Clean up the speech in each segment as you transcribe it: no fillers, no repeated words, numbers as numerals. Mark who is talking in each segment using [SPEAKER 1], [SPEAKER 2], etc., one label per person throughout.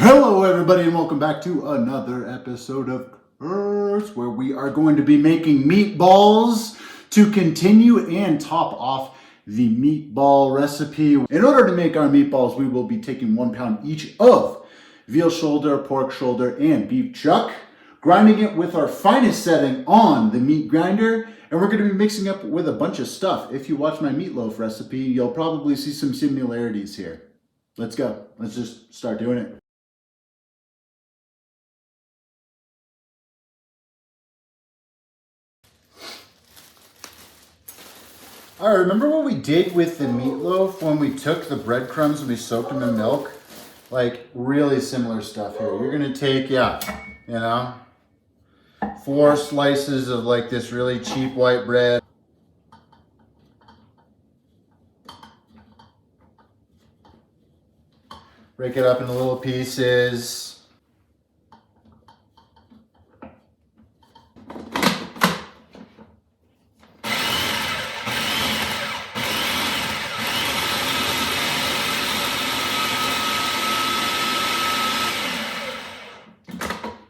[SPEAKER 1] Hello everybody and welcome back to another episode of Curse, where we are going to be making meatballs to continue and top off the meatball recipe. In order to make our meatballs, we will be taking 1 pound each of veal shoulder, pork shoulder, and beef chuck, grinding it with our finest setting on the meat grinder, and we're going to be mixing up with a bunch of stuff. If you watch my meatloaf recipe, you'll probably see some similarities here. Let's go. Let's just start doing it. All right, remember what we did with the meatloaf when we took the breadcrumbs and we soaked them in milk? Like, really similar stuff here. You're gonna take, 4 slices of like this really cheap white bread. Break it up into little pieces.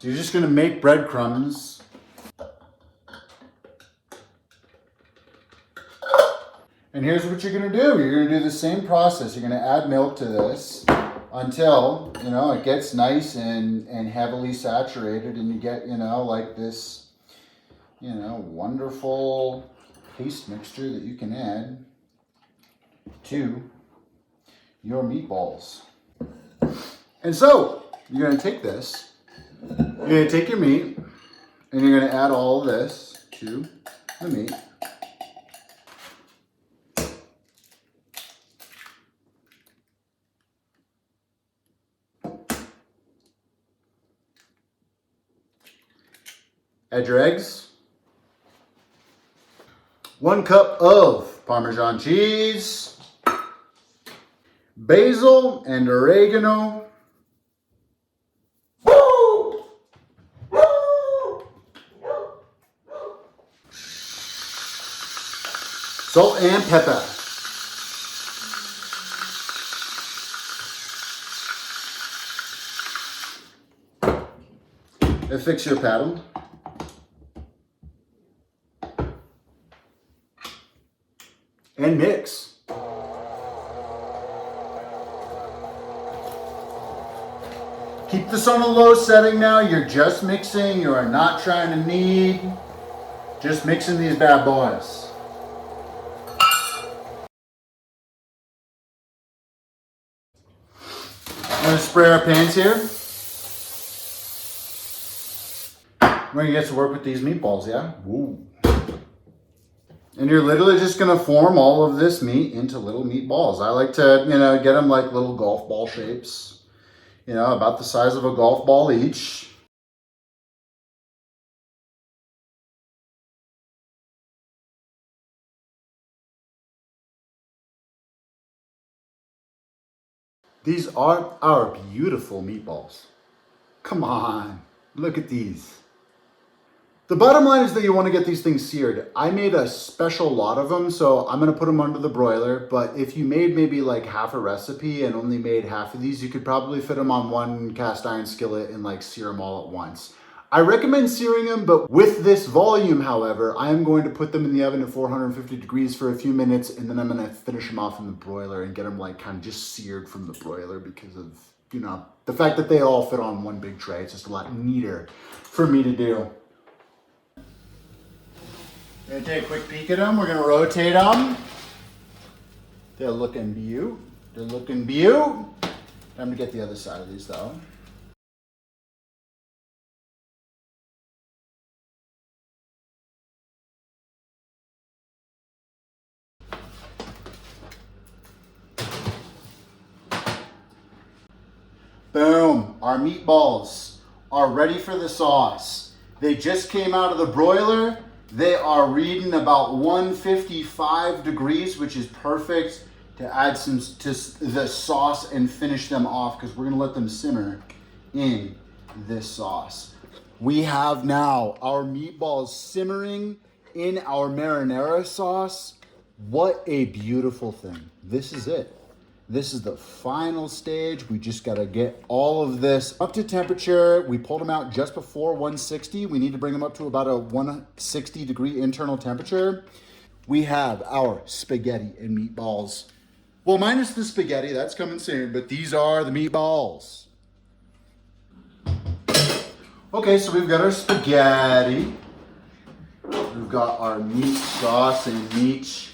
[SPEAKER 1] So you're just gonna make breadcrumbs. And here's what you're gonna do. You're gonna do the same process. You're gonna add milk to this until, it gets nice and heavily saturated and you get, like this, wonderful paste mixture that you can add to your meatballs. And so you're gonna take this. You're going to take your meat and you're going to add all of this to the meat. Add your eggs. 1 cup of Parmesan cheese, basil and oregano. Salt and pepper. Affix your paddle. And mix. Keep this on a low setting now. You're just mixing. You are not trying to knead. Just mixing these bad boys. I'm going to spray our pans here. We're going to get to work with these meatballs, yeah? Ooh. And you're literally just going to form all of this meat into little meatballs. I like to, get them like little golf ball shapes. About the size of a golf ball each. These are our beautiful meatballs. Come on, look at these. The bottom line is that you want to get these things seared. I made a special lot of them, so I'm going to put them under the broiler. But if you made maybe like half a recipe and only made half of these, you could probably fit them on one cast iron skillet and like sear them all at once. I recommend searing them, but with this volume, however, I am going to put them in the oven at 450 degrees for a few minutes, and then I'm going to finish them off in the broiler and get them like kind of just seared from the broiler because of, the fact that they all fit on one big tray. It's just a lot neater for me to do. We're going to take a quick peek at them. We're going to rotate them. They're looking beaut. They're looking beaut. Time to get the other side of these though. Boom, our meatballs are ready for the sauce. They just came out of the broiler. They are reading about 155 degrees, which is perfect to add some to the sauce and finish them off because we're gonna let them simmer in this sauce. We have now our meatballs simmering in our marinara sauce. What a beautiful thing. This is it. This is the final stage. We just gotta get all of this up to temperature. We pulled them out just before 160. We need to bring them up to about a 160 degree internal temperature. We have our spaghetti and meatballs. Well, minus the spaghetti, that's coming soon, but these are the meatballs. Okay, so we've got our spaghetti. We've got our meat sauce and meat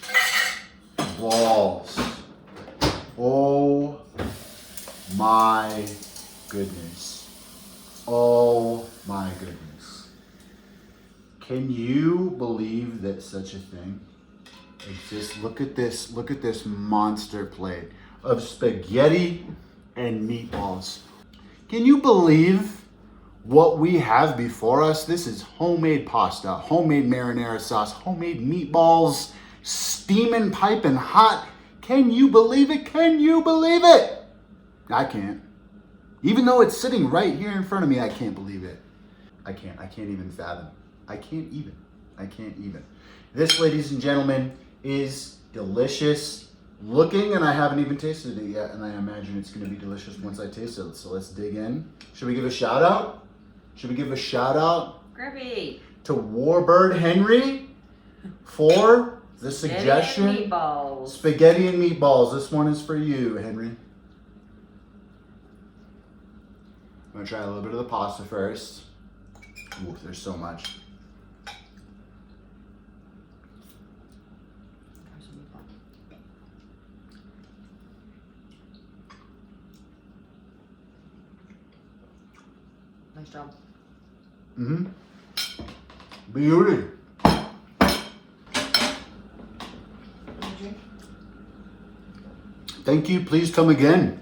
[SPEAKER 1] balls. Oh my goodness. Oh my goodness. Can you believe that such a thing exists? Look at this monster plate of spaghetti and meatballs. Can you believe what we have before us? This is homemade pasta, homemade marinara sauce, homemade meatballs, steaming piping hot. Can you believe it? Can you believe it? I can't. Even though it's sitting right here in front of me, I can't believe it. I can't even fathom. I can't even. This, ladies and gentlemen, is delicious looking, and I haven't even tasted it yet, and I imagine it's gonna be delicious once I taste it. So let's dig in. Should we give a shout out?
[SPEAKER 2] Grippy.
[SPEAKER 1] To Warbird Henry for the suggestion.
[SPEAKER 2] Spaghetti and meatballs.
[SPEAKER 1] Spaghetti and meatballs. This one is for you, Henry. I'm gonna try a little bit of the pasta first. Ooh, there's so much.
[SPEAKER 2] Nice job.
[SPEAKER 1] Mm-hmm. Beauty. Thank you. Please come again.